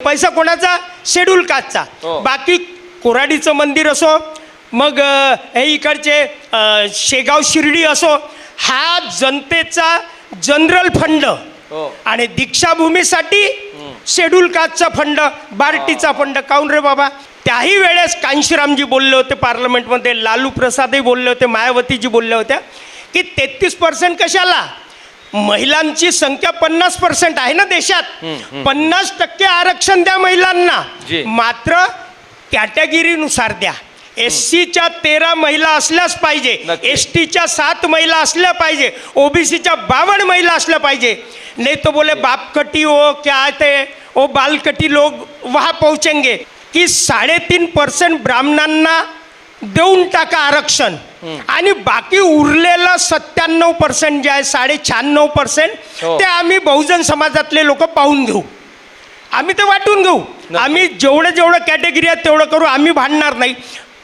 पैसा कोणाचा? शेड्यूल कास्टचा. बाकी कोराडीचं मंदिर असो, मग हे इकडचे शेगाव शिर्डी असो, हा जनतेचा जनरल फंड आणि दीक्षाभूमीसाठी शेड्यूल कास्टचा फंड, बार्टीचा फंड. काऊन रे बाबा? त्याही वेळेस कांशीरामजी बोलले होते पार्लमेंटमध्ये, लालू प्रसादही बोलले होते, मायावतीजी बोलल्या होत्या की 33% कशाला? महिलांची संख्या 50% आहे ना देशात. 50% आरक्षण द्या महिलांना, मात्र कॅटेगरीनुसार द्या. SCच्या 13 महिला असल्याच पाहिजे, STच्या 7 महिला असल्या पाहिजे, OBCच्या 52 महिला असल्या पाहिजे. नाही तो बोले बापकटी हो क्या ते ओ बालकटी लोग वहाँ पहुंचेंगे की 3.5% ब्राह्मणांना देऊन टाका आरक्षण आणि बाकी उरलेलं 97% जे आहे 96.5% ते आम्ही बहुजन समाजातले लोक पाहून घेऊ, आम्ही ते वाटून घेऊ, आम्ही जेवढं कॅटेगरी आहे तेवढं करू, आम्ही भांडणार नाही.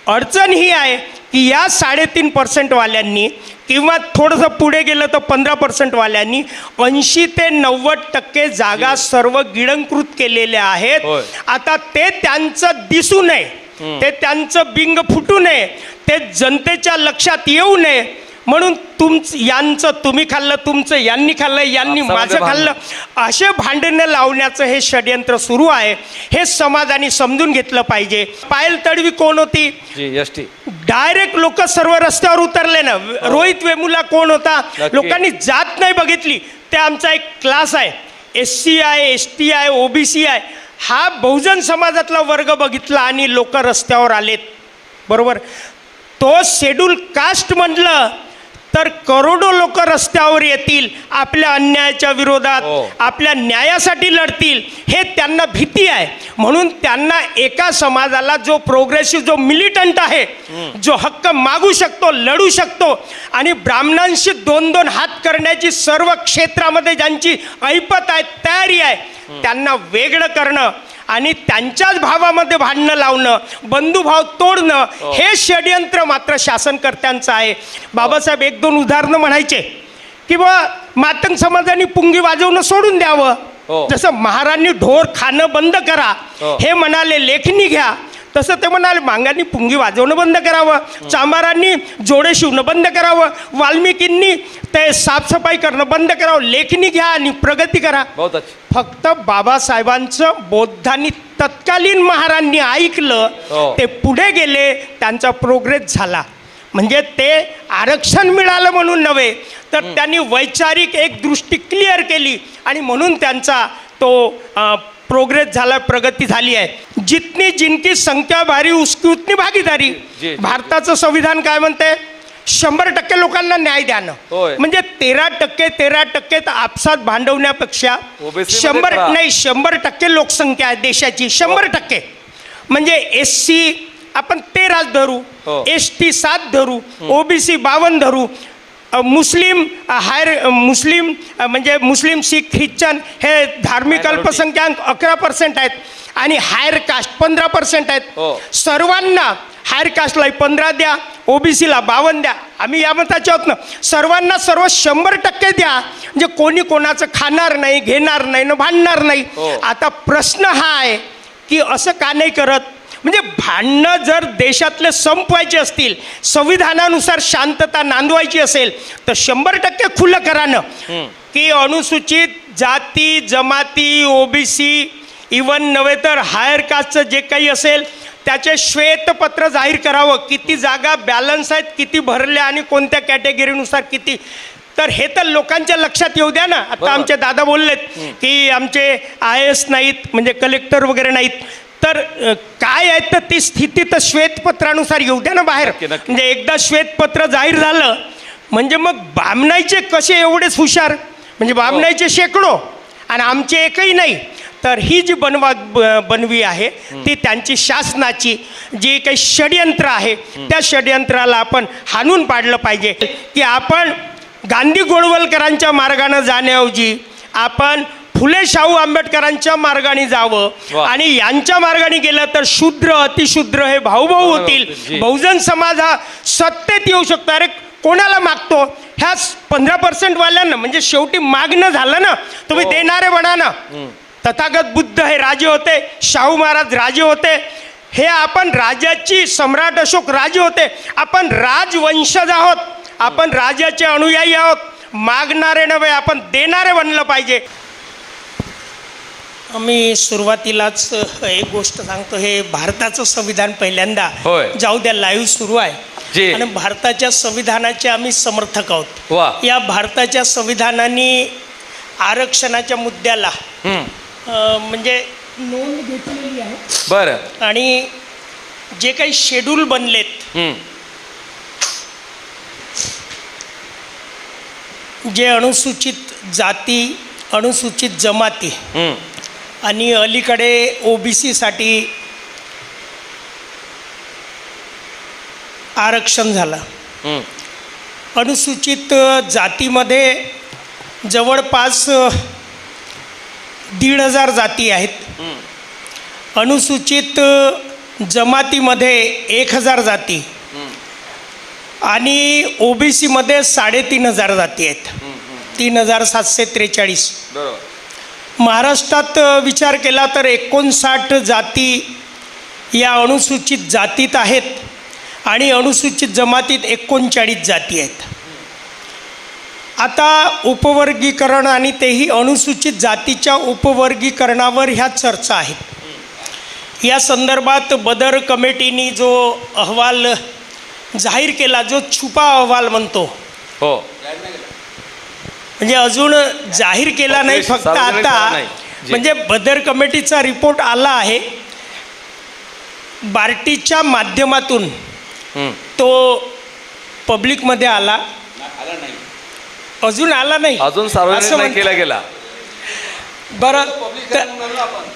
अडचण ही आहे की या 3.5% वाल्यांनी किंवा थोडंसं पुढे गेलं तर 15% वाल्यांनी 80 ते 90% जागा सर्व गिळंकृत केलेल्या आहेत. आता ते त्यांचं दिसू नये, ते त्यांचं बिंग फुटू नये, ते जनतेच्या लक्षात येऊ नये म्हणून यांचं तुम्ही खाल्लं, तुमचं यांनी खाल्लं, यांनी माझं खाल्लं, असे भांडणं लावण्याचं हे षडयंत्र सुरू आहे. हे समाजाने समजून घेतलं पाहिजे. पायल तडवी कोण होती? डायरेक्ट लोक सर्व रस्त्यावर उतरले ना. रोहित वेमुला कोण होता? लोकांनी जात नाही बघितली. ते आमचा एक क्लास आहे, SC आहे, ST आहे, OBC आहे, हा बहुजन समाजातला वर्ग बघितला आणि लोक रस्त्यावर आलेत. बरोबर. तो शेड्यूल कास्ट म्हटलं तर करोडो लोक रस्त्यावर येतील, आपल्या अन्यायाच्या विरोधात, आपल्या न्यायासाठी लढतील, हे त्यांना भीती आहे. म्हणून त्यांना एका समाजाला जो प्रोग्रेसिव्ह, जो मिलिटंट आहे, जो हक्क मागू शकतो, लढू शकतो आणि ब्राह्मणांशी 2-2 हात करण्याची सर्व क्षेत्रामध्ये ज्यांची ऐपत आहे, तयारी आहे, त्यांना वेगळं करणं आणि त्यांच्याच भावामध्ये भांडणं लावणं, बंधुभाव तोडणं, हे षडयंत्र मात्र शासनकर्त्यांचं आहे. बाबासाहेब 1-2 उदाहरणं म्हणायचे की बा मातंग समाजाने पुंगी वाजवणं सोडून द्यावं, जसं महारांनी ढोर खाणं बंद करा हे म्हणाले, लेखणी घ्या, तसं ते म्हणाले मांगांनी पुंगी वाजवणं बंद करावं, चांबारांनी जोडे शिवणं बंद करावं, वाल्मिकींनी ते साफसफाई करणं बंद करावं, लेखणी घ्या आणि प्रगती करा. फक्त बाबासाहेबांचं बोधांनी तत्कालीन महारांनी ऐकलं, ते पुढे गेले, त्यांचा प्रोग्रेस झाला. म्हणजे ते आरक्षण मिळालं म्हणून नव्हे, तर त्यांनी वैचारिक एक दृष्टी क्लिअर केली आणि म्हणून त्यांचा तो प्रोग्रेस झाला, प्रगती झाली आहे. जितनी जिनकी संख्या भारी उसकी उतनी भागीदारी. भारताचं संविधान काय म्हणते? 100% लोकांना न्याय द्यानं. म्हणजे 13% तर आपसात भांडवण्यापेक्षा 100% लोकसंख्या आहे देशाची, 100%. म्हणजे SC आपण 13 धरू, ST 7 धरू, OBC 52 धरू, मुस्लिम मुस्लिम म्हणजे मुस्लिम, शीख, ख्रिश्चन हे धार्मिक अल्पसंख्याक 11% आहेत आणि हायर कास्ट 15% आहेत. सर्वांना हायर कास्टला 15 द्या, OBCला 52 द्या. आम्ही या मताचे आहोत ना, सर्वांना सर्व 100% द्या, म्हणजे कोणी कोणाचं खाणार नाही, घेणार नाही, न भांडणार नाही. आता प्रश्न हा आहे की असं का नाही करत? म्हणजे भांडणं जर देशातले संपवायचे असतील, संविधानानुसार शांतता नांदवायची असेल तर 100% खुलं करा ना, की अनुसूचित जाती जमाती, OBC, इवन नव्हे तर हायर कास्टचं जे काही असेल त्याचे श्वेतपत्र जाहीर करावं, किती जागा बॅलन्स आहेत, किती भरल्या आणि कोणत्या कॅटेगरीनुसार किती. तर हे तर लोकांच्या लक्षात येऊ द्या ना. आता आमचे दादा बोललेत की आमचे IAS नाहीत, म्हणजे कलेक्टर वगैरे नाहीत, तर काय आहे तर ती स्थिती तर श्वेतपत्रानुसार येऊ द्या ना बाहेर. म्हणजे एकदा श्वेतपत्र जाहीर झालं म्हणजे मग बामणाईचे कसे एवढेच हुशार, म्हणजे बामणाईचे शेकडो आणि आमचे एकही नाही. तर ही जी बनवी आहे ती त्यांची शासनाची जी काही षडयंत्र आहे, त्या षडयंत्राला आपण हाणून पाडलं पाहिजे. की आपण गांधी गोळवलकरांच्या मार्गाने जाण्याऐवजी आपण फुले शाहू आंबेडकरांच्या मार्गाने जावं आणि यांच्या मार्गाने गेलं तर शूद्र अतिशूद्र हे भाऊभाऊ होतील. बहुजन समाज हा सत्तेत येऊ शकतो. अरे कोणाला मागतो? ह्या 15% वाल्यांना. म्हणजे शेवटी मागणं झालं ना, तुम्ही देणारे म्हणा ना. तथागत बुद्ध बुद्ध हे राजे होते, शाहू महाराज राजे होते, हे आपण राजाची, सम्राट अशोक राजे होते, आपण राजवंशज आहोत, आपण राजाचे अनुयायी आहोत. मागणारे नव्हे, आपण देणारे बनलं पाहिजे. मी सुरुवातीलाच एक गोष्ट सांगतो, हे भारताचं संविधान पहिल्यांदा, जाऊ द्या लाईव्ह सुरू आहे, आणि भारताच्या संविधानाचे आम्ही समर्थक आहोत. या भारताच्या संविधानाने आरक्षणाच्या मुद्द्याला म्हणजे नोंद घेतलेली आहे. बरं. आणि जे काही शेड्यूल बनलेत, जे अनुसूचित जाती, अनुसूचित जमाती आणि अलीकडे ओबीसीसाठी आरक्षण झालं. अनुसूचित जातीमध्ये जवळपास 1,500 जाती आहेत. अनुसूचित जमातीमध्ये 1,000 जाती आणि ओबीसीमध्ये 3,500 जाती आहेत. 3,743. महाराष्ट्रात विचार केला तर 59 जाती या अनुसूचित जातीत आहेत आणि अनुसूचित जमातीत 39 जाती आहेत. आता उपवर्गीकरण आणि तेही अनुसूचित जातीच्या उपवर्गीकरणावर ह्या चर्चा आहेत. या संदर्भात बदर कमिटीने जो अहवाल जाहीर केला, जो छुपा अहवाल म्हणतो, म्हणजे अजून जाहीर केला नाही, फक्त आता म्हणजे बदर कमिटीचा रिपोर्ट आला आहे. बार्टीच्या माध्यमातून तो पब्लिकमध्ये आला, अजून आला नाही, अजून सार्वजनिक केला गेला. बरं,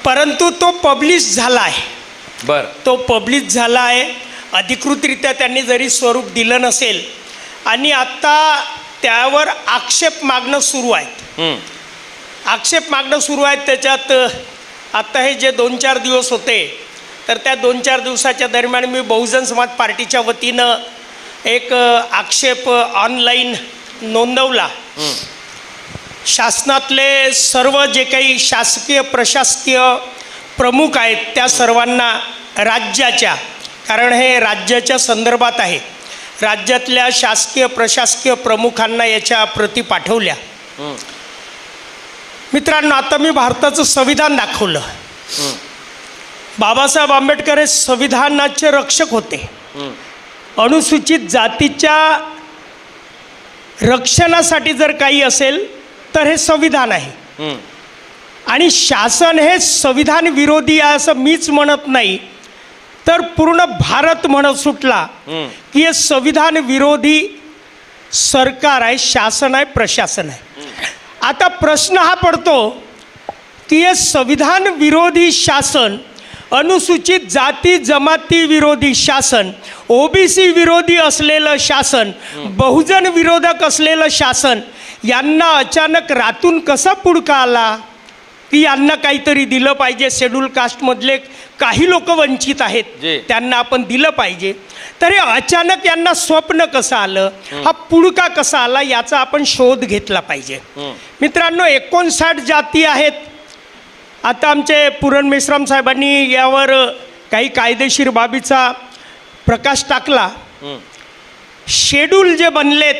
परंतु तो पब्लिश झाला आहे. बरं, तो पब्लिश झाला आहे. अधिकृतरित्या त्यांनी जरी स्वरूप दिलं नसेल, आणि आत्ता त्यावर आक्षेप मागणं सुरू आहेत. आक्षेप मागणं सुरू आहेत. त्याच्यात आत्ता हे जे 2-4 दिवस होते, तर त्या 2-4 दिवसाच्या दरम्यान मी बहुजन समाज पार्टीच्या वतीनं एक आक्षेप ऑनलाईन नोंदवला. शासनातले सर्व जे काही शासकीय प्रशासकीय प्रमुख आहेत त्या सर्वांना राज्याच्या, कारण हे राज्याच्या संदर्भात आहे, राज्यातल्या शासकीय प्रशासकीय प्रमुखांना याच्या प्रती पाठवल्या. मित्रांनो, आता मी भारताचं संविधान दाखवलं. बाबासाहेब आंबेडकर हे संविधानाचे रक्षक होते. अनुसूचित जातीच्या रक्षणासाठी जर काही असेल तर हे संविधान आहे. आणि शासन हे संविधान विरोधी आहे असं मीच म्हणत नाही, तर पूर्ण भारत म्हणत सुटला की हे संविधान विरोधी सरकार आहे, शासन आहे, प्रशासन आहे. आता प्रश्न हा पडतो की हे संविधान विरोधी शासन, अनुसूचित जाती जमाती विरोधी शासन, ओबीसी विरोधी असलेलं शासन, बहुजन विरोधक असलेलं शासन, यांना अचानक रातून कसा पुडका आला की यांना काहीतरी दिलं पाहिजे, शेड्यूल कास्टमधले काही लोक वंचित आहेत त्यांना आपण दिलं पाहिजे. तर हे अचानक यांना स्वप्न कसं आलं, हा पुडका कसा आला, याचा आपण शोध घेतला पाहिजे. मित्रांनो, 59 जाती आहेत. आता आमचे पुरण मेश्राम साहेबांनी यावर काही कायदेशीर बाबीचा प्रकाश टाकला. शेड्यूल जे बनलेत,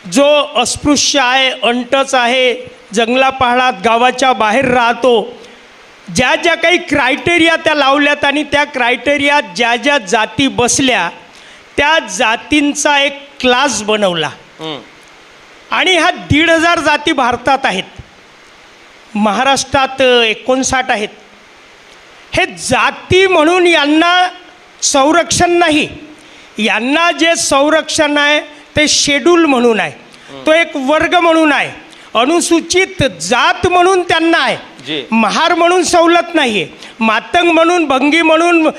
जो अस्पृश्य आहे, अंटच आहे, जंगला पहाडात गावाच्या बाहेर राहतो, ज्या ज्या काही क्रायटेरिया त्या लावल्यात आणि त्या क्रायटेरियात ज्या ज्या जाती बसल्या त्या जातींचा एक क्लास बनवला. आणि ह्या 1,500 जाती भारतात आहेत. महाराष्ट्रात 59 आहेत. हे जाती म्हणून यांना संरक्षण नाही, यांना जे संरक्षण आहे ते शेड्यूल म्हणून आहे, तो एक वर्ग म्हणून आहे. अनुसूचित जात म्हणून त्यांना आहे, महार म्हणून सवलत नाही आहे, मातंग म्हणून, भंगी म्हणून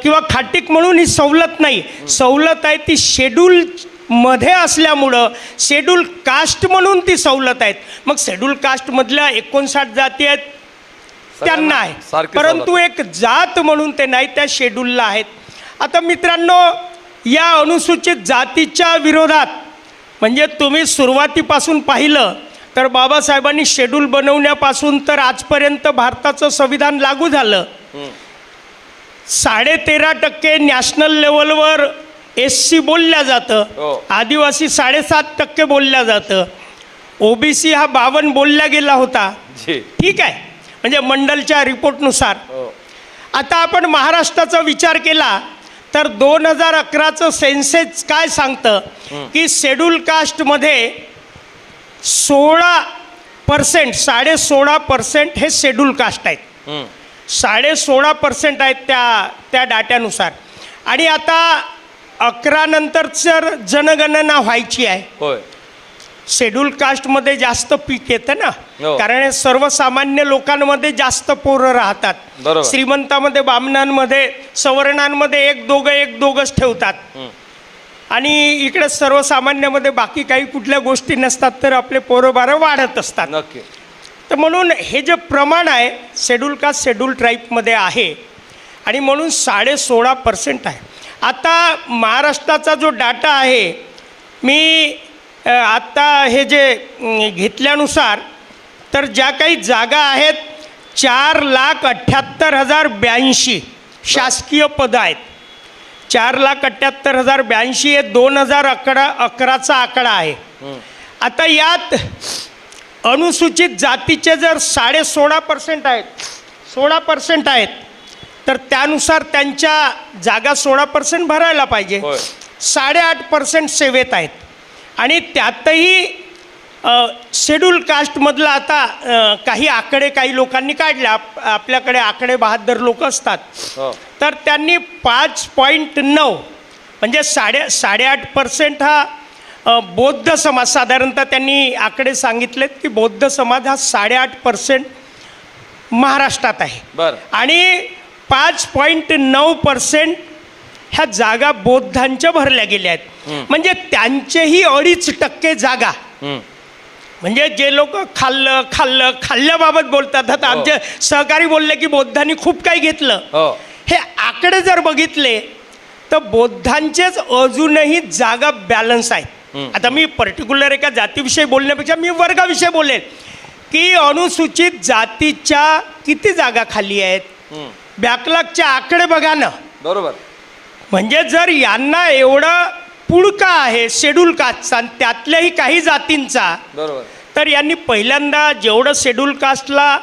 किंवा खाटीक म्हणून ही सवलत नाही. सवलत आहे ती शेड्यूल मध्ये असल्यामुळं शेड्यूल कास्ट म्हणून ती सवलत आहेत. मग शेड्यूल कास्टमधल्या 59 जाती आहेत त्यांना आहे, परंतु एक जात म्हणून ते नाही, त्या शेड्यूलला आहेत. आता मित्रांनो, या अनुसूचित जातीच्या विरोधात म्हणजे तुम्ही सुरुवातीपासून पाहिलं तर बाबासाहेबांनी शेड्यूल बनवण्यापासून तर आजपर्यंत भारताचं संविधान लागू झालं. 13.5% नॅशनल लेवलवर SC बोलल्या जातं, आदिवासी 7.5% बोलल्या जातं, OBC हा 52 बोलल्या गेला होता. ठीक आहे, म्हणजे मंडलच्या रिपोर्टनुसार. आता आपण महाराष्ट्राचा विचार केला तर 2011चं सेन्सेस काय सांगतं की शेड्यूल कास्टमध्ये 16%, 16.5% हे शेड्यूल कास्ट आहेत. 16.5% आहेत त्या डाट्यानुसार. आणि आता 11 नंतर जर जनगणना व्हायची आहे, शेड्यूल कास्टमध्ये जास्त पीक येतं ना, कारण हे सर्वसामान्य लोकांमध्ये जास्त पोरं राहतात. श्रीमंतामध्ये, बामणांमध्ये, सवर्णांमध्ये एक दोघंच ठेवतात. आणि इकडे सर्वसामान्यामध्ये बाकी काही कुठल्या गोष्टी नसतात, तर आपले पोरं बारं वाढत असतात. तर म्हणून हे जे प्रमाण आहे शेड्यूल कास्ट शेड्यूल ट्राईबमध्ये आहे, आणि म्हणून 16.5% आहे. आता महाराष्ट्राचा जो डाटा आहे, मी आत्ता हे जे घेतल्यानुसार तर ज्या काही जागा आहेत 4,78,082 शासकीय पदं आहेत. 4,78,082 हे 2011चा आकडा आहे. आता यात अनुसूचित जातीचे जर 16.5% आहेत, 16% आहेत, तर त्यानुसार त्यांच्या जागा 16% भरायला पाहिजे. 8.5% सेवेत आहेत. आणि त्यातही शेड्यूल कास्टमधलं आता काही आकडे काही लोकांनी काढले. आपल्याकडे आकडे 72 लोक असतात, तर त्यांनी 5.9 म्हणजे 8.5% हा बौद्ध समाज, साधारणतः त्यांनी आकडे सांगितलेत की बौद्ध समाज हा 8.5% महाराष्ट्रात आहे. आणि 5.9% ह्या जागा बौद्धांच्या भरल्या गेल्या आहेत. म्हणजे त्यांचेही 2.5% जागा, म्हणजे जे लोक खाल्ल्याबाबत बोलतात. आता आमचे सहकारी बोलले की बौद्धांनी खूप काही घेतलं. हे आकडे जर बघितले तर बौद्धांचेच अजूनही जागा बॅलन्स आहेत. आता मी पर्टिक्युलर एका जातीविषयी बोलण्यापेक्षा मी वर्गाविषयी बोलेन की अनुसूचित जातीच्या किती जागा खाली आहेत. बॅकलॉगचे आकडे बघा ना. बरोबर. म्हणजे जर यांना एवढं पुळका आहे शेड्यूल कास्टचा आणि त्यातल्याही काही जातींचा, तर यांनी पहिल्यांदा जेवढं शेड्यूल कास्टला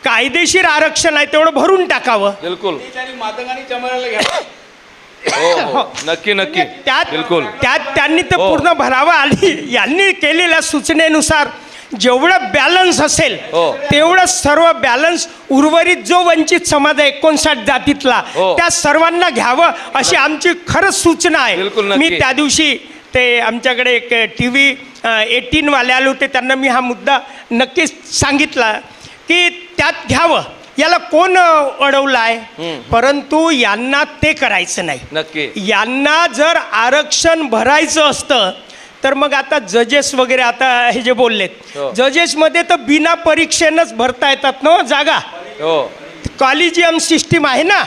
कायदेशीर आरक्षण आहे तेवढं भरून टाकावं. बिलकुल. नक्की त्यात त्यांनी तर पूर्ण भरावं. आणि यांनी केलेल्या सूचनेनुसार जेवढं बॅलन्स असेल तेवढं सर्व बॅलन्स उर्वरित जो वंचित समाज आहे 59 जातीतला त्या सर्वांना घ्यावं अशी आमची खरंच सूचना आहे. मी त्या दिवशी ते आमच्याकडे एक TV 18 वाले आले होते, त्यांना मी हा मुद्दा नक्कीच सांगितला की त्यात घ्यावं. याला कोण अडवलं आहे, परंतु यांना ते करायचं नाही. यांना जर आरक्षण भरायचं असतं तर मग आता जजेस वगैरे, आता हे जे बोललेत, जजेसमध्ये तर बिना परीक्षेनंच भरता येतात ना जागा. कॉलेजियम सिस्टीम आहे ना.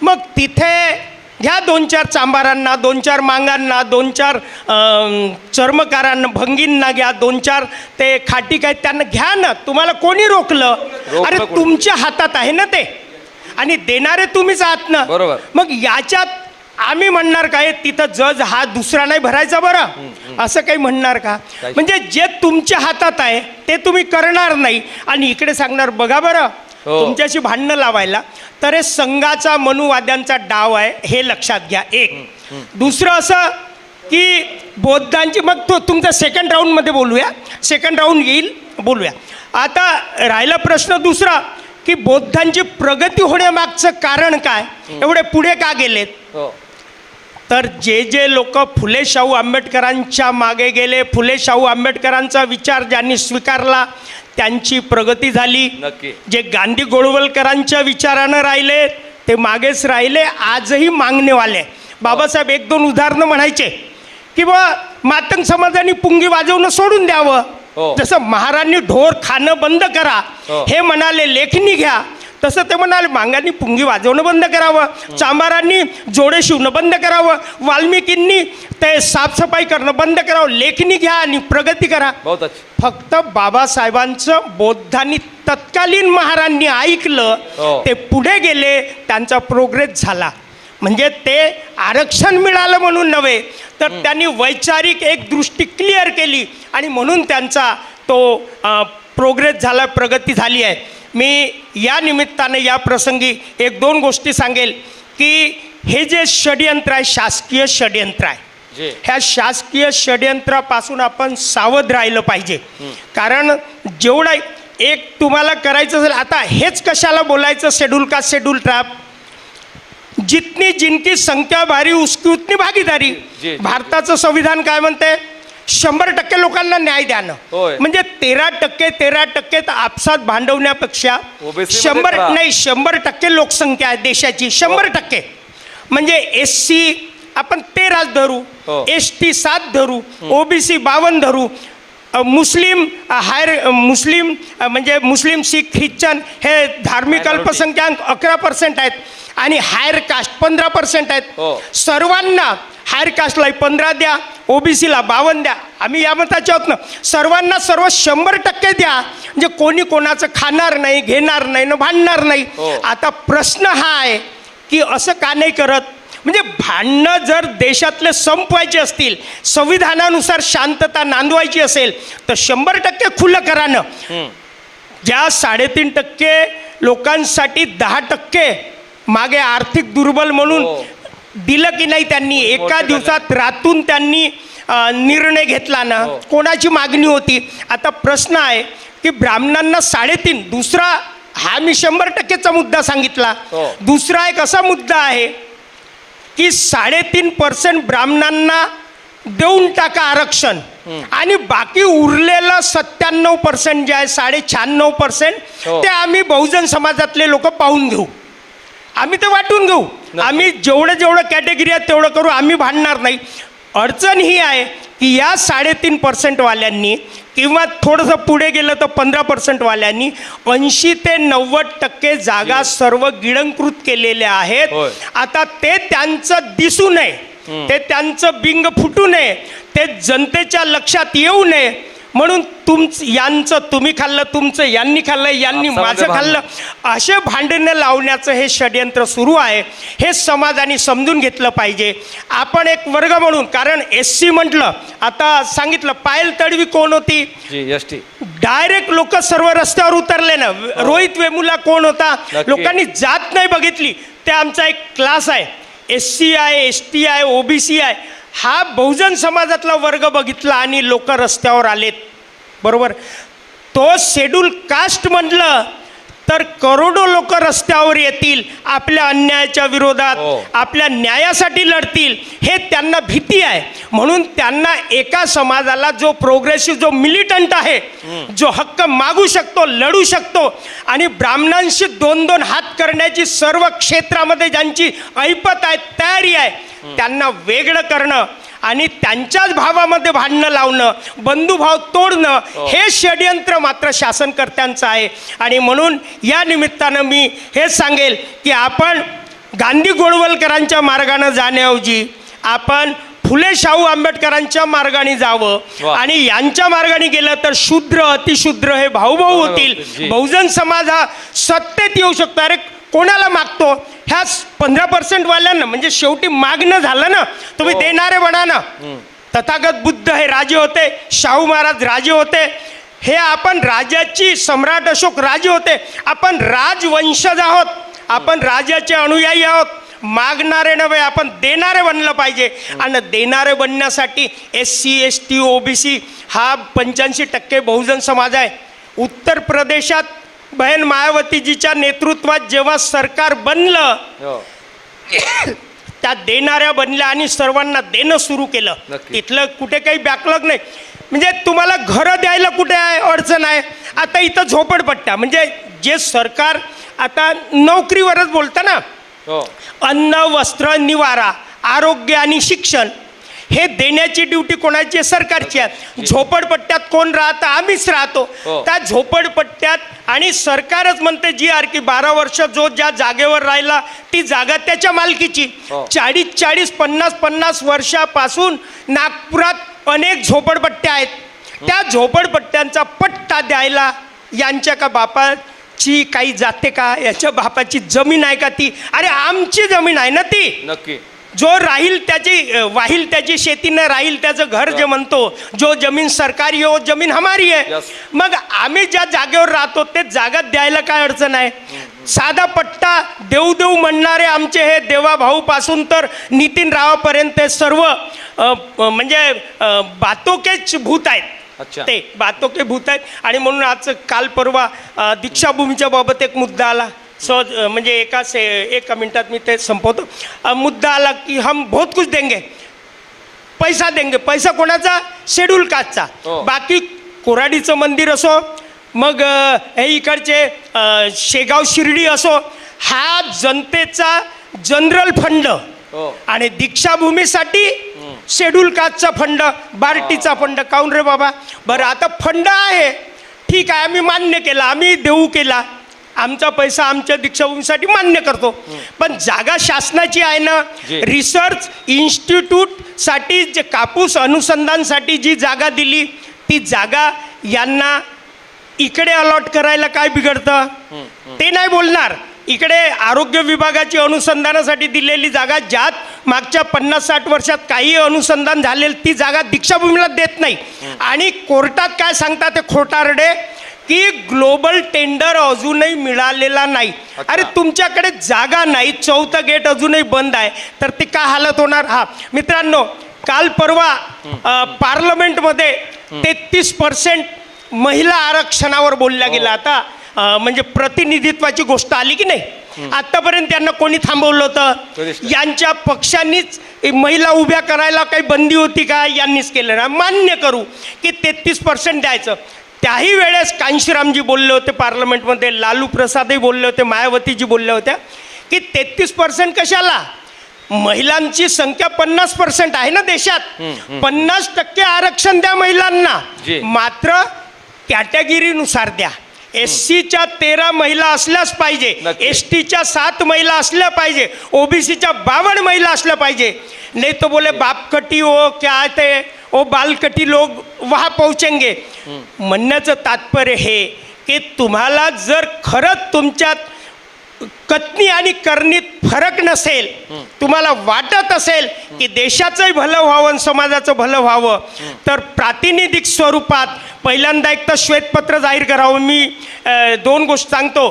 मग तिथे घ्या 2-4 चांबारांना, 2-4 मांगांना, 2-4 चर्मकारांना, भंगींना घ्या, 2-4 ते खाटीक आहेत त्यांना घ्या ना. तुम्हाला कोणी रोखलं? अरे तुमच्या हातात आहे ना ते, आणि देणारे तुम्हीच आहात ना. मग याच्यात आम्ही म्हणणार काय तिथं जज हा दुसरा नाही भरायचा बरं, असं काही म्हणणार का? म्हणजे जे तुमच्या हातात आहे ते तुम्ही करणार नाही आणि इकडे सांगणार बघा बरं तुमच्याशी भांडणं लावायला. तर हे संघाचा मनुवाद्यांचा डाव आहे, हे लक्षात घ्या. एक दुसरं असं की बौद्धांची, मग तो तुमचा सेकंड राऊंडमध्ये बोलूया, सेकंड राऊंड येईल बोलूया. आता राहिला प्रश्न दुसरा की बौद्धांची प्रगती होण्यामागचं कारण काय, एवढे पुढे का गेलेत? तर जे लोक फुले शाहू आंबेडकरांच्या मागे गेले, फुले शाहू आंबेडकरांचा विचार ज्यांनी स्वीकारला त्यांची प्रगती झाली. जे गांधी गोळवलकरांच्या विचारानं राहिले ते मागेच राहिले, आजही मागणेवाले. बाबासाहेब 1-2 उदाहरणं म्हणायचे की बा मातंग समाजाने पुंगी वाजवणं सोडून द्यावं, जसं महाराजांनी ढोर खाणं बंद करा हे म्हणाले, लेखणी घ्या, तसं ते म्हणाले मांगांनी पुंगी वाजवणं बंद करावं, चांभारांनी जोडे शिवणं बंद करावं, वाल्मिकींनी ते साफसफाई करणं बंद करावं, लेखणी घ्या आणि प्रगती करा. बहुत अच्छा. फक्त बाबासाहेबांचं बौद्धांनी तत्कालीन महारांनी ऐकलं, हो. ते पुढे गेले, त्यांचा प्रोग्रेस झाला. म्हणजे ते आरक्षण मिळालं म्हणून नव्हे, तर त्यांनी वैचारिक एक दृष्टी क्लिअर केली आणि म्हणून त्यांचा तो प्रोग्रेस झाला, प्रगती झाली आहे. मी या निमित्ताने या प्रसंगी एक दोन गोष्टी सांगेल की हे जे षडयंत्र आहे, शासकीय षडयंत्र आहे, जे ह्या शासकीय षडयंत्रापासून आपण सावध राहिलं पाहिजे. कारण जेवढं एक तुम्हाला करायचं असेल, आता हेच कशाला बोलायचं शेड्यूल कास्ट शेड्यूल ट्राप, जितनी जिनकी संख्या भारी उसकी उतनी भागीदारी. जी. भारताचं संविधान काय म्हणते? 100% लोकांना न्याय द्यानं. होय. म्हणजे 13% तर आपसात भांडवण्यापेक्षा OBC मध्ये 100% लोकसंख्या आहे देशाची, 100%. म्हणजे SC आपण 13 धरू, हो. ST 7 धरू, OBC 52 धरू, मुस्लिम मुस्लिम म्हणजे मुस्लिम, शीख, ख्रिश्चन हे धार्मिक Minority. अल्पसंख्याक 11% आहेत आणि हायर कास्ट 15% आहेत. हो. सर्वांना हायर कास्टला 15 द्या, OBCला 52 द्या. आम्ही या मताचे आहोत ना, सर्वांना सर्व 100% द्या, म्हणजे कोणी कोणाचं खाणार नाही, घेणार नाही न भांडणार नाही. हो. आता प्रश्न हा आहे की असं का नाही करत? म्हणजे भांडणं जर देशातले संपवायचे असतील, संविधानानुसार शांतता नांदवायची असेल, तर 100% खुलं करा ना. ज्या 3.5% लोकांसाठी 10% मागे आर्थिक दुर्बल म्हणून हो. दिलं की नाही त्यांनी, एका मोठं दिवसात रातून त्यांनी निर्णय घेतला ना. हो. कोणाची मागणी होती? आता प्रश्न आहे की ब्राह्मणांना 3.5, दुसरा हा मी 100%चा मुद्दा सांगितला. हो. दुसरा एक असा मुद्दा आहे की 3.5% ब्राह्मणांना देऊन टाका आरक्षण, आणि बाकी उरलेलं 97% जे आहे, 96% हो. ते आम्ही बहुजन समाजातले लोक पाहून घेऊ, आम्ही ते वाटून घेऊ, नक्की. आम्ही जेवढं कॅटेगरी आहे तेवढं करू, आम्ही भांडणार नाही. अडचण ही आहे की या 3.5% वाल्यांनी किंवा थोडंसं पुढे गेलं तर 15% वाल्यांनी 80 ते 90% जागा सर्व गिळंकृत केलेल्या आहेत. होय. आता ते त्यांचं दिसू नये, ते त्यांचं बिंग फुटू नये, ते जनतेच्या लक्षात येऊ नये म्हणून यांचं तुम्ही खाल्लं, तुमचं यांनी खाल्लं, यांनी आपसामध्ये माझं खाल्लं, असे भांडणं लावण्याचं हे षडयंत्र सुरू आहे. हे समाजाने समजून घेतलं पाहिजे. आपण एक वर्ग म्हणून, कारण SC म्हटलं, आता सांगितलं पायल तडवी कोण होती, जी ST. डायरेक्ट लोक सर्व रस्त्यावर उतरले ना. रोहित वेमुला कोण होता? नक्की. लोकांनी जात नाही बघितली. ते आमचा एक क्लास आहे, SC आहे, ST आहे, OBC आहे, हा बहुजन समाजातला वर्ग बघितला आणि लोक रस्त्यावर आलेत. बरोबर. तो शेड्यूल कास्ट म्हटलं तर करोडो लोक रस्त्यावर येतील, आपल्या अन्यायाच्या विरोधात, हो. आपल्या न्यायासाठी लढतील, हे त्यांना भीती आहे. म्हणून त्यांना एका समाजाला जो प्रोग्रेसिव्ह, जो मिलिटंट आहे, जो हक्क मागू शकतो, लढू शकतो, आणि ब्राह्मणांशी 2-2 हात करण्याची सर्व क्षेत्रामध्ये ज्यांची ऐपत आहे, तयारी आहे, त्यांना वेगळं करणं आणि त्यांच्याच भावामध्ये भांडणं लावणं, बंधुभाव तोडणं, हे षडयंत्र मात्र शासनकर्त्यांचं आहे. आणि म्हणून या निमित्तानं मी हे सांगेल की आपण गांधी गोळवलकरांच्या मार्गाने जाण्याऐवजी आपण फुले शाहू आंबेडकरांच्या मार्गाने जावं. वा. आणि यांच्या मार्गाने गेलं तर शूद्र अतिशूद्र हे भाऊभाऊ होतील. जी. बहुजन समाज हा सत्तेत येऊ शकतो. अरे कोणाला मागतो? ह्या 15% वाल्यांना. म्हणजे शेवटी मागणं झालं ना, तुम्ही हो. देणारे बना ना. तथागत बुद्ध हे राजे होते, शाहू महाराज राजे होते, हे आपण राजाची, सम्राट अशोक राजे होते, आपण राजवंशज आहोत, आपण राजाचे अनुयायी आहोत. मागणारे नव्हे, आपण देणारे बनलं पाहिजे. आणि देणारे बनण्यासाठी SC ST OBC हा 85% बहुजन समाज आहे. उत्तर प्रदेशात बहन मायावतीजीच्या नेतृत्वात जेव्हा सरकार बनलं, हो. त्या देणाऱ्या बनल्या आणि सर्वांना देणं सुरू केलं. नक्की. तिथलं कुठे काही बॅकलॉग नाही. म्हणजे तुम्हाला घरं द्यायला कुठे आहे अडचण आहे? आता इथं झोपडपट्ट्या, म्हणजे जे सरकार आता नोकरीवरच बोलतं ना, हो. अन्न, वस्त्र, निवारा, आरोग्य आणि शिक्षण, हे देण्याची ड्युटी कोणाची आहे? सरकारची आहे. झोपडपट्ट्यात कोण राहतं? आम्हीच राहतो. हो. त्या झोपडपट्ट्यात आणि सरकारच म्हणते जी आर की 12 वर्ष जो ज्या जागेवर राहिला ती जागा त्याच्या मालकीची. हो. 40-40, 50-50 वर्षापासून नागपुरात अनेक झोपडपट्ट्या आहेत. त्या झोपडपट्ट्यांचा पट्टा द्यायला यांच्या का बापाची काही जाते का? याच्या बापाची जमीन आहे का ती? अरे आमची जमीन आहे ना ती. नक्की. जो राहील त्याची वाहील त्याची शेतीनं राहील त्याचं घर जे म्हणतो, जो जमीन सरकारी हो जमीन हमारी आहे. Yes. मग आम्ही ज्या जागेवर राहतो ते जागा द्यायला काय अडचण आहे? साधा पट्टा देऊ देऊ म्हणणारे आमचे हे देवा भाऊ पासून तर नितीन रावापर्यंत सर्व म्हणजे बातोकेच भूत आहेत. अच्छा. ते बातोके भूत आहेत. आणि म्हणून आज काल परवा दीक्षाभूमीच्या बाबत एक मुद्दा आला. सहज म्हणजे एका मिनिटात मी ते संपवतो. मुद्दा आला की हम बहुत कुछ देंगे, पैसा देंगे. पैसा कोणाचा? शेड्यूल कास्टचा. हो. बाकी कोराडीचं मंदिर असो, मग हे इकडचे शेगाव शिर्डी असो, हा जनतेचा जनरल फंड. हो. आणि दीक्षाभूमीसाठी शेड्यूल कास्टचा फंड, बार्टीचा फंड. काऊन रे बाबा? बरं आता फंड आहे, ठीक आहे, आम्ही मान्य केला, आम्ही देऊ केला, आमचा पैसा आमच्या दीक्षाभूमीसाठी मान्य करतो. पण जागा शासनाची आहे ना. जी. रिसर्च इन्स्टिट्यूटसाठी जे कापूस अनुसंधानसाठी जी जागा दिली ती जागा यांना इकडे अलॉट करायला काय बिघडतं? ते नाही बोलणार. इकडे आरोग्य विभागाची अनुसंधानासाठी दिलेली जागा, ज्यात मागच्या 50-60 वर्षात काही अनुसंधान झालेलं, ती जागा दीक्षाभूमीला देत नाही. आणि कोर्टात काय सांगतात ते खोटारडे की ग्लोबल टेंडर अजूनही मिळालेला नाही. अरे तुमच्याकडे जागा नाही, 4थं गेट अजूनही बंद आहे, तर ते काय हालत होणार? हा मित्रांनो, काल परवा पार्लमेंटमध्ये 33% महिला आरक्षणावर बोलल्या गेला. आता म्हणजे प्रतिनिधित्वाची गोष्ट आली की नाही. आतापर्यंत त्यांना कोणी थांबवलं होतं? यांच्या पक्षांनीच महिला उभ्या करायला काही बंदी होती का? यांनीच केलं ना. मान्य करू की 33% द्यायचं. त्याही वेळेस कांशीरामजी बोलले होते पार्लमेंटमध्ये, लालू प्रसादही बोलले होते, मायावतीजी बोलल्या होत्या की 33% कशाला? महिलांची संख्या 50% आहे ना देशात. 50% आरक्षण द्या महिलांना, मात्र कॅटेगरीनुसार द्या. SCच्या 13 महिला असल्याच पाहिजे, STच्या 7 महिला असल्या पाहिजे, OBCच्या 52 महिला असल्या पाहिजे. नाही तो बोले बापकटी हो क्या ते ओ बालकटी लोग वहाँ पहुँचेंगे. म्हणण्याचं तात्पर्य हे की तुम्हाला जर खरंच तुमच्यात कथनी आणि करणीत फरक नसेल, तुम्हाला वाटत असेल की देशाचंही भलं व्हावं आणि समाजाचं भलं व्हावं, तर प्रातिनिधिक स्वरूपात पहिल्यांदा एक तर श्वेतपत्र जाहीर करावं. मी 2 गोष्टी सांगतो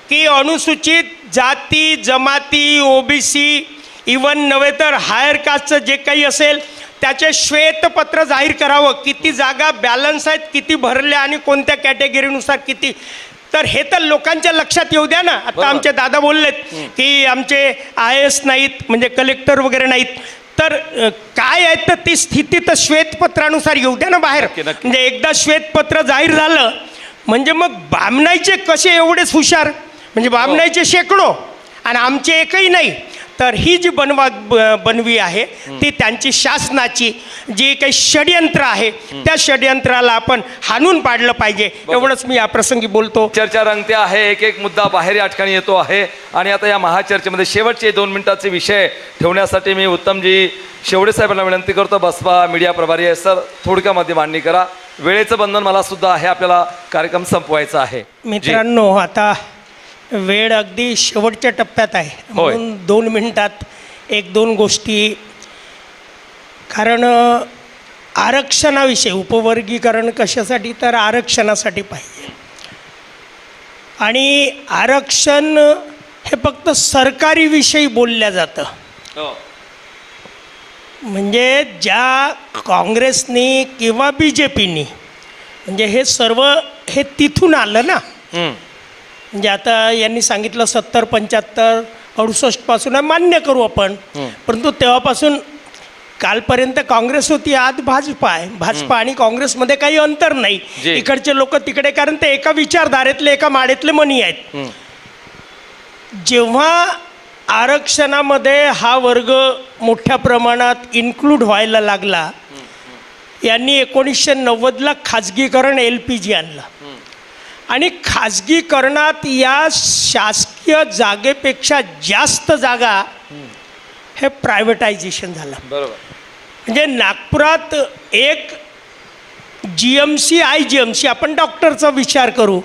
की अनुसूचित जाती जमाती, OBC, इवन नव्हे तर हायर कास्टचं जे काही असेल त्याचे श्वेतपत्र जाहीर करावं. किती जागा बॅलन्स आहेत, किती भरल्या आणि कोणत्या कॅटेगरीनुसार किती. तर हे तर लोकांच्या लक्षात येऊ द्या ना. आता आमचे दादा बोललेत की आमचे IAS नाहीत, म्हणजे कलेक्टर वगैरे नाहीत. तर काय आहे तर ती स्थिती तर श्वेतपत्रानुसार येऊ द्या ना बाहेर. म्हणजे एकदा श्वेतपत्र जाहीर झालं म्हणजे मग बामणाईचे कसे एवढेच हुशार, म्हणजे बामणाईचे शेकडो आणि आमचे एकही नाही. तर ही जी बनवी आहे ती त्यांची शासनाची जी काही षडयंत्र आहे त्या षडयंत्राला आपण हाणून पाडलं पाहिजे. एवढंच मी या प्रसंगी बोलतो. चर्चा रंगते आहे, एक एक मुद्दा बाहेर या ठिकाणी येतो आहे. आणि आता या महाचर्चेमध्ये शेवटचे 2 मिनिटाचे विषय ठेवण्यासाठी मी उत्तमजी शेवडे साहेबांना विनंती करतो. बसपा मीडिया प्रभारी आहे सर, थोडक्यामध्ये मांडणी करा. वेळेचं बंधन मला सुद्धा आहे, आपल्याला कार्यक्रम संपवायचा आहे. मित्रांनो, आता वेळ अगदी शेवटच्या टप्प्यात आहे, म्हणून 2 मिनिटात 1-2 गोष्टी. कारण आरक्षणाविषयी, उपवर्गीकरण कशासाठी तर आरक्षणासाठी पाहिजे. आणि आरक्षण हे फक्त सरकारी विषयी बोलल्या जातं. म्हणजे ज्या काँग्रेसनी किंवा BJPनी, म्हणजे हे सर्व हे तिथून आलं ना. म्हणजे आता यांनी सांगितलं 70, 75, 68 पासून मान्य करू आपण, परंतु तेव्हापासून कालपर्यंत काँग्रेस होती, आज भाजपा आहे. भाजपा आणि काँग्रेसमध्ये काही अंतर नाही. इकडचे लोक तिकडे, कारण ते एका विचारधारेतले एका माळेतले मणी आहेत. जेव्हा आरक्षणामध्ये हा वर्ग मोठ्या प्रमाणात इन्क्लूड व्हायला लागला. यांनी 1990ला खाजगीकरण LPG आणलं आणि खाजगीकरणात या शासकीय जागेपेक्षा जास्त जागा हे प्रायव्हेटायझेशन झालं. बरोबर. म्हणजे नागपुरात एक GMC IGMC आपण डॉक्टरचा विचार करू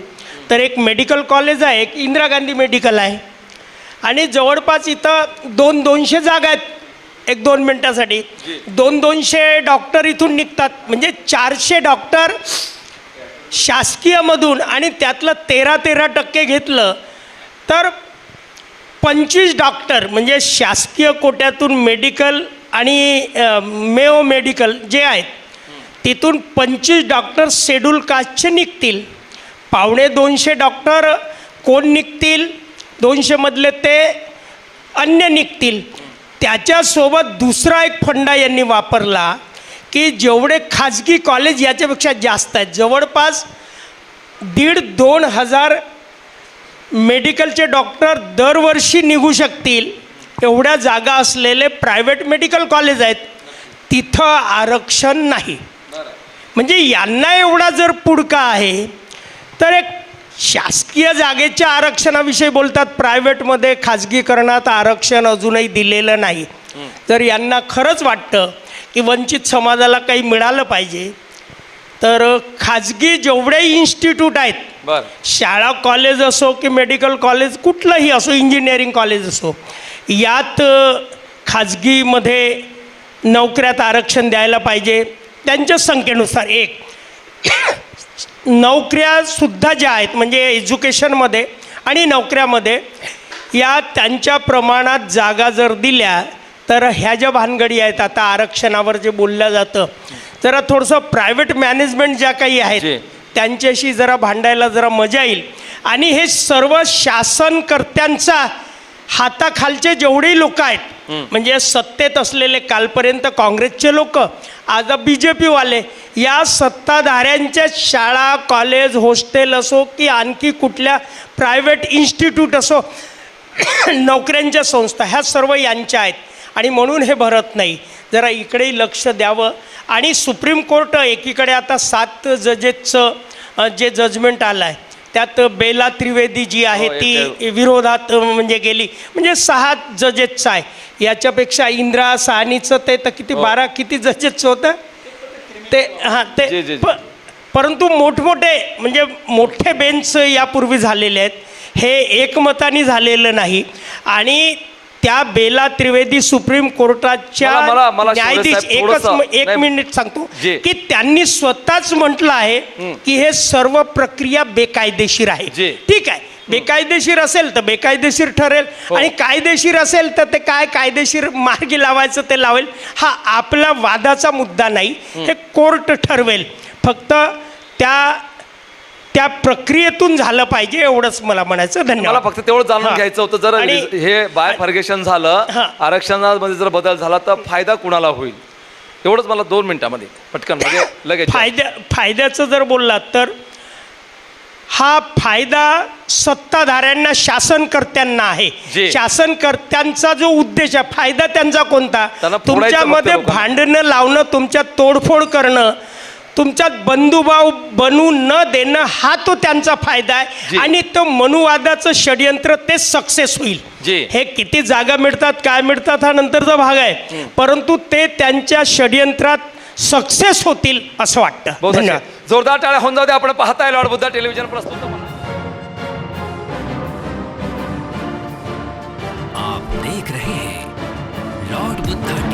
तर एक मेडिकल कॉलेज आहे, एक इंदिरा गांधी मेडिकल आहे आणि जवळपास इथं 200 जागा आहेत. 1-2 मिनटासाठी 200 डॉक्टर इथून निघतात. म्हणजे 400 डॉक्टर शासकीयमधून आणि त्यातलं 13% घेतलं तर 25 डॉक्टर म्हणजे शासकीय कोट्यातून मेडिकल आणि मेओ मेडिकल जे आहेत तिथून 25 डॉक्टर शेड्यूल कास्टचे निघतील. 250 डॉक्टर कोण निघतील, 200मधले ते अन्य निघतील. त्याच्यासोबत दुसरा एक फंडा यांनी वापरला की जेवढे खाजगी कॉलेज याच्यापेक्षा जास्त आहेत, जवळपास 1,500-2 हजार मेडिकलचे डॉक्टर दरवर्षी निघू शकतील एवढ्या जागा असलेले प्रायव्हेट मेडिकल कॉलेज आहेत, तिथं आरक्षण नाही. म्हणजे यांना एवढा जर पुडका आहे तर एक शासकीय जागेच्या आरक्षणाविषयी बोलतात, प्रायव्हेटमध्ये खाजगीकरणात आरक्षण अजूनही दिलेलं नाही. जर यांना खरंच वाटतं की वंचित समाजाला काही मिळालं पाहिजे तर खाजगी जेवढे इन्स्टिट्यूट आहेत, शाळा कॉलेज असो की मेडिकल कॉलेज कुठलंही असो, इंजिनिअरिंग कॉलेज असो, यात खाजगीमध्ये नोकऱ्यात आरक्षण द्यायला पाहिजे त्यांच्या संख्येनुसार. एक नोकऱ्यासुद्धा ज्या आहेत म्हणजे एज्युकेशनमध्ये आणि नोकऱ्यामध्ये या त्यांच्या प्रमाणात जागा जर दिल्या तर ह्या ज्या भानगडी आहेत आता आरक्षणावर जे बोललं जातं, जरा थोडंसं प्रायव्हेट मॅनेजमेंट ज्या काही आहेत त्यांच्याशी जरा भांडायला जरा मजा येईल. आणि हे सर्व शासनकर्त्यांचा हाताखालचे जेवढेही लोक आहेत म्हणजे सत्तेत असलेले कालपर्यंत काँग्रेसचे लोक, आज BJP वाले, या सत्ताधाऱ्यांच्या शाळा कॉलेज हॉस्टेल असो की आणखी कुठल्या प्रायव्हेट इन्स्टिट्यूट असो, नोकऱ्यांच्या संस्था, ह्या सर्व यांच्या आहेत आणि म्हणून हे भरत नाही. जरा इकडेही लक्ष द्यावं. आणि सुप्रीम कोर्ट एकीकडे आता 7 जजेसचं जे जजमेंट आलं आहे त्यात बेला त्रिवेदी जी आहे ती विरोधात म्हणजे गेली, म्हणजे 6 जजेसचं आहे. याच्यापेक्षा इंदिरा साहनीचं ते तर किती 12 किती जजेसचं होतं ते, हां ते परंतु मोठमोठे म्हणजे मोठे बेंच यापूर्वी झालेले आहेत, हे एकमताने झालेलं नाही. आणि त्या बेला त्रिवेदी सुप्रीम कोर्टाच्या न्यायाधीश एक मिनिट सांगतो की त्यांनी स्वतःच म्हटलं आहे की हे सर्व प्रक्रिया बेकायदेशीर आहे. ठीक आहे, बेकायदेशीर असेल तर बेकायदेशीर ठरेल आणि कायदेशीर असेल तर ते काय कायदेशीर मार्गी लावायचं ते लावेल. हा आपला वादाचा मुद्दा नाही, हे कोर्ट ठरवेल. फक्त त्या प्रक्रियेतून झालं पाहिजे एवढंच मला म्हणायचं. धन्यवाद. मला फक्त तेवढं जाणून घ्यायचं होतं, जर हे बायफर्गेशन झालं, आरक्षणामध्ये जर बदल झाला तर फायदा कुणाला होईल एवढंच मला 2 मिनिटांमध्ये पटकन म्हणजे लगेच. फायद्याचं जर बोललात तर हा फायदा सत्ताधाऱ्यांना शासनकर्त्यांना आहे. शासनकर्त्यांचा जो उद्देश आहे, फायदा त्यांचा कोणता, तुमच्यामध्ये भांडणं लावणं, तुमच्या तोडफोड करणं, तुमच्यात बंधुभाव बनू न देणं, हा तो त्यांचा फायदा आहे. आणि तो मनुवादाचं षडयंत्र ते सक्सेस होईल. हे किती जागा मिळतात काय मिळतात हा नंतरचा भाग आहे, परंतु ते त्यांच्या षडयंत्रात सक्सेस होतील असं वाटतं. धन्यवाद. जोरदार टाळ्या होऊन जाऊ दे. आपण पाहताय लॉर्ड बुद्धा टेलिव्हिजन प्रस्तुत. आप देख रहे हैं लॉर्ड बुद्धा